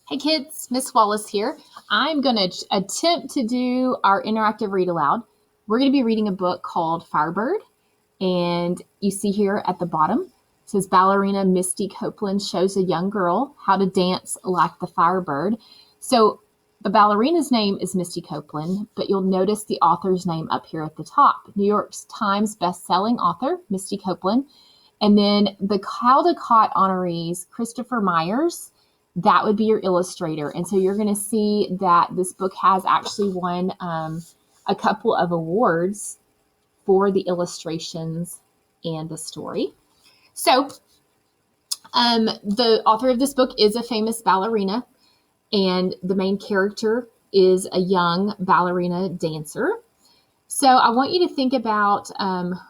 Hey kids, Miss Wallace here. I'm going to attempt to do our interactive read aloud. We're going to be reading a book called Firebird, and you see here at the bottom, it says ballerina Misty Copeland shows a young girl how to dance like the Firebird. So the ballerina's name is Misty Copeland, but you'll notice the author's name up here at the top. New York Times best-selling author, Misty Copeland. And then the Caldecott honorees, Christopher Myers, that would be your illustrator. And so you're going to see that this book has actually won a couple of awards for the illustrations and the story. So the author of this book is a famous ballerina, and the main character is a young ballerina dancer. So I want you to think about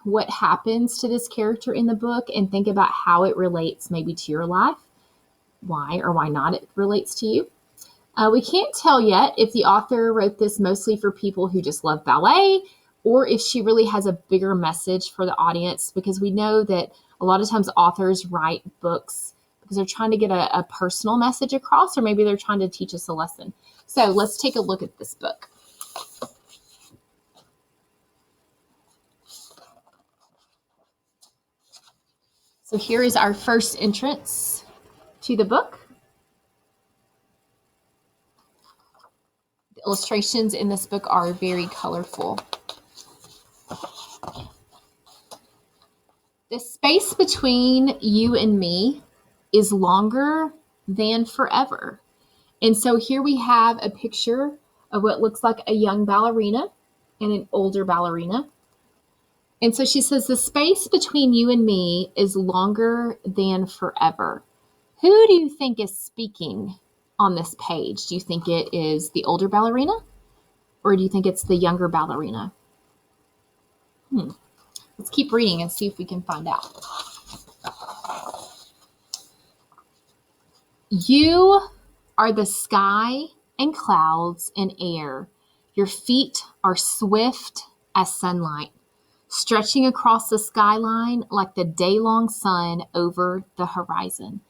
what happens to this character in the book and think about how it relates maybe to your life. Why or why not it relates to you. We can't tell yet if the author wrote this mostly for people who just love ballet or if she really has a bigger message for the audience, because we know that a lot of times authors write books because they're trying to get a personal message across, or maybe they're trying to teach us a lesson. So let's take a look at this book. So here is our first entrance to the book. The illustrations in this book are very colorful. The space between you and me is longer than forever. And so here we have a picture of what looks like a young ballerina and an older ballerina. And so she says, the space between you and me is longer than forever. Who do you think is speaking on this page? Do you think it is the older ballerina, or do you think it's the younger ballerina? Let's keep reading and see if we can find out. You are the sky and clouds and air. Your feet are swift as sunlight, stretching across the skyline like the day-long sun over the horizon.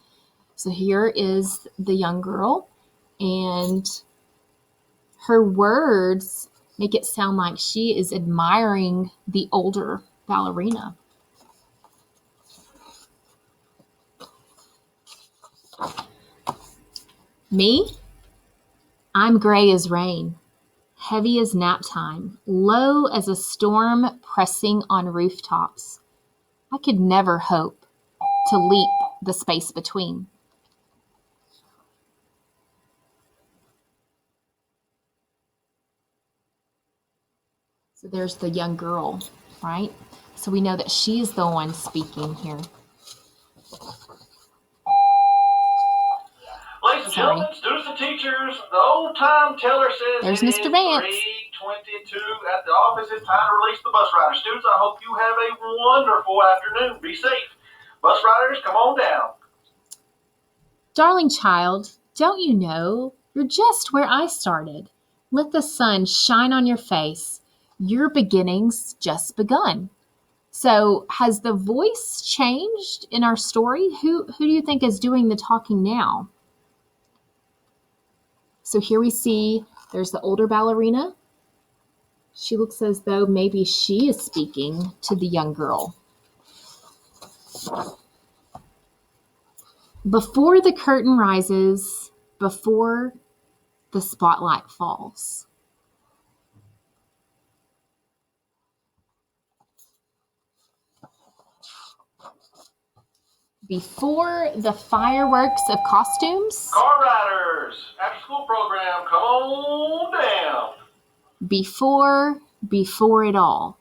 So here is the young girl, and her words make it sound like she is admiring the older ballerina. Me? I'm gray as rain, heavy as nap time, low as a storm pressing on rooftops. I could never hope to leap the space between. So there's the young girl, right? So we know that she's the one speaking here. Ladies and gentlemen, students and teachers, the old time teller says there's it Mr. is Vance. 3:22 at the office. It's time to release the bus riders. Students, I hope you have a wonderful afternoon. Be safe. Bus riders, come on down. Darling child, don't you know you're just where I started? Let the sun shine on your face. Your beginning's just begun. So has the voice changed in our story? Who do you think is doing the talking now? So here we see there's the older ballerina. She looks as though maybe she is speaking to the young girl. Before the curtain rises, before the spotlight falls. Before the fireworks of costumes. Car riders, after school program, come on down. Before it all.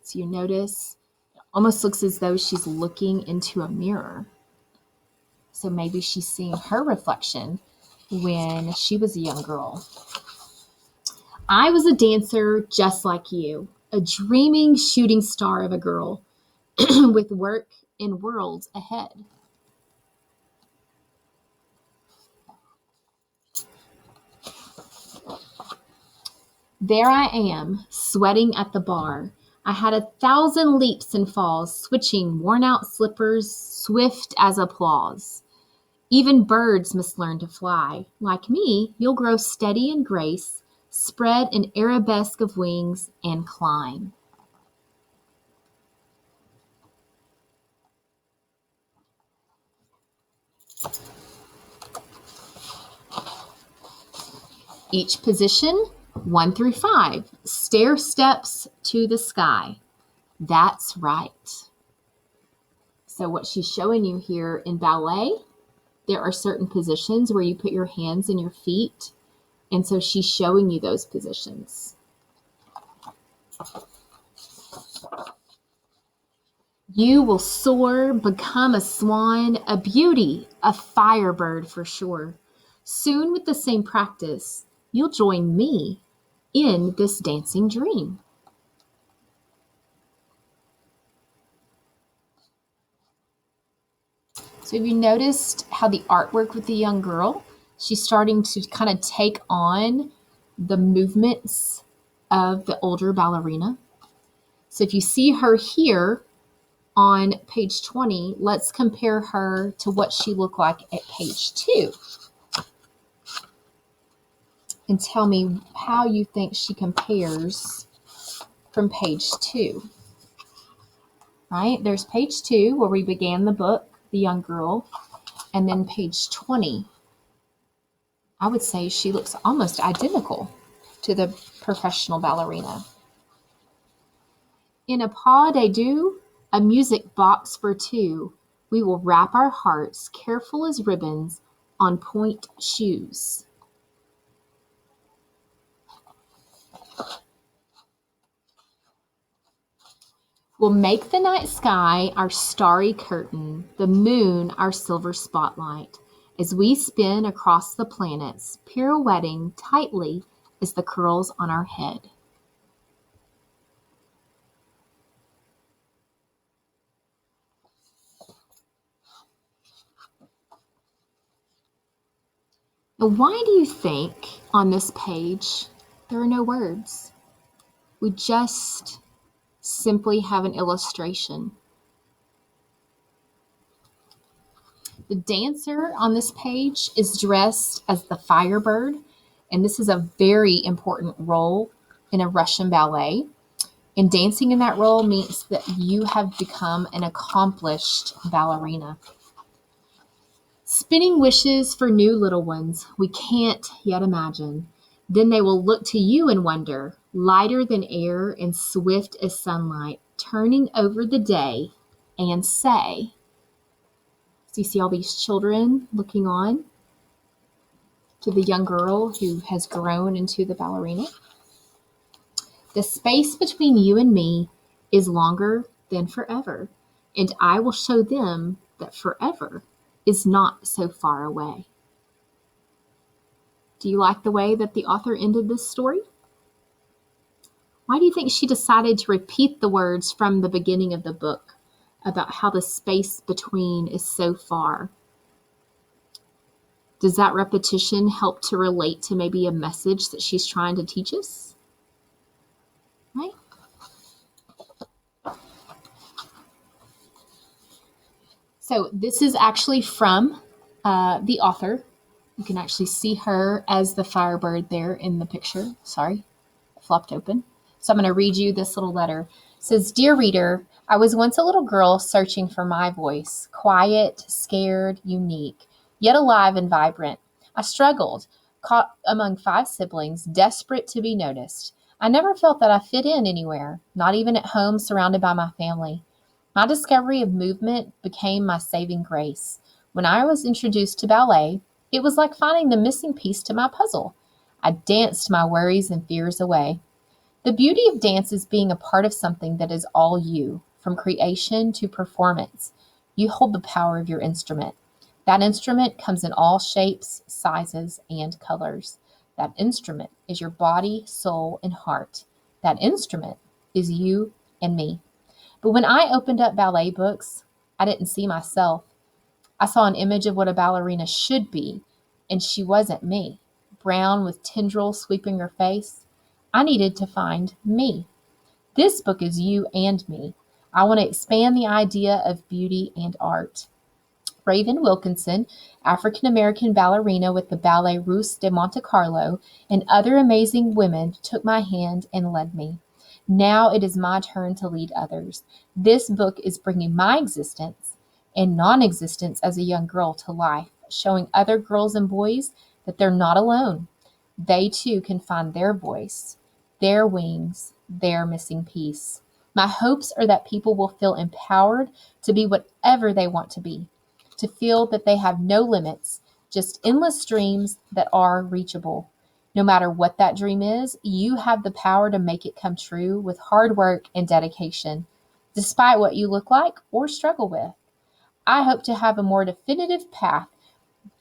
So you notice it almost looks as though she's looking into a mirror. So maybe she's seeing her reflection when she was a young girl. I was a dancer just like you, a dreaming shooting star of a girl with work and worlds ahead. There I am, sweating at the bar, I had 1,000 leaps and falls, switching worn-out slippers, swift as applause. Even birds must learn to fly. Like me, you'll grow steady in grace, spread an arabesque of wings, and climb. Each position, 1 through 5, stair steps to the sky. That's right. So what she's showing you here in ballet, there are certain positions where you put your hands and your feet. And so she's showing you those positions. You will soar, become a swan, a beauty, a firebird for sure. Soon with the same practice, you'll join me in this dancing dream. So have you noticed how the artwork with the young girl, she's starting to kind of take on the movements of the older ballerina? So if you see her here on page 20, let's compare her to what she looked like at page 2. And tell me how you think she compares from page 2. Right? There's page 2 where we began the book, The Young Girl, and then page 20. I would say she looks almost identical to the professional ballerina. In a pas de deux, a music box for two, we will wrap our hearts, careful as ribbons, on point shoes. We'll make the night sky our starry curtain, the moon our silver spotlight, as we spin across the planets, pirouetting tightly as the curls on our head. Now, why do you think on this page there are no words? We just simply have an illustration. The dancer on this page is dressed as the Firebird, and this is a very important role in a Russian ballet. And dancing in that role means that you have become an accomplished ballerina. Spinning wishes for new little ones we can't yet imagine. Then they will look to you in wonder, lighter than air and swift as sunlight, turning over the day and say, so you see all these children looking on to the young girl who has grown into the ballerina. The space between you and me is longer than forever, and I will show them that forever is not so far away. Do you like the way that the author ended this story? Why do you think she decided to repeat the words from the beginning of the book about how the space between is so far? Does that repetition help to relate to maybe a message that she's trying to teach us? Right? So this is actually from the author. You can actually see her as the Firebird there in the picture. Sorry, flopped open. So I'm going to read you this little letter. It says, "Dear reader, I was once a little girl searching for my voice, quiet, scared, unique, yet alive and vibrant. I struggled, caught among 5 siblings, desperate to be noticed. I never felt that I fit in anywhere, not even at home surrounded by my family. My discovery of movement became my saving grace. When I was introduced to ballet, it was like finding the missing piece to my puzzle. I danced my worries and fears away. The beauty of dance is being a part of something that is all you, from creation to performance. You hold the power of your instrument. That instrument comes in all shapes, sizes, and colors. That instrument is your body, soul, and heart. That instrument is you and me. But when I opened up ballet books, I didn't see myself. I saw an image of what a ballerina should be, and she wasn't me. Brown with tendrils sweeping her face. I needed to find me. This book is you and me. I want to expand the idea of beauty and art. Raven Wilkinson, African-American ballerina with the Ballet Russe de Monte Carlo, and other amazing women took my hand and led me. Now it is my turn to lead others. This book is bringing my existence and non-existence as a young girl to life, showing other girls and boys that they're not alone. They too can find their voice, their wings, their missing piece. My hopes are that people will feel empowered to be whatever they want to be, to feel that they have no limits, just endless dreams that are reachable. No matter what that dream is, you have the power to make it come true with hard work and dedication, despite what you look like or struggle with. I hope to have a more definitive path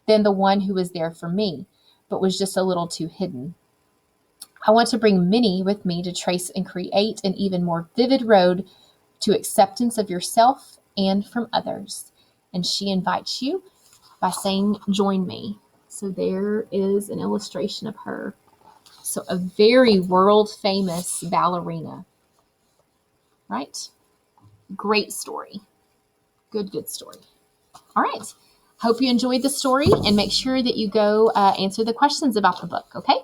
than the one who was there for me, but was just a little too hidden. I want to bring many with me to trace and create an even more vivid road to acceptance of yourself and from others. And she invites you by saying, join me. So there is an illustration of her. So a very world famous ballerina, right? Great story. Good story. All right. Hope you enjoyed the story, and make sure that you go answer the questions about the book, okay?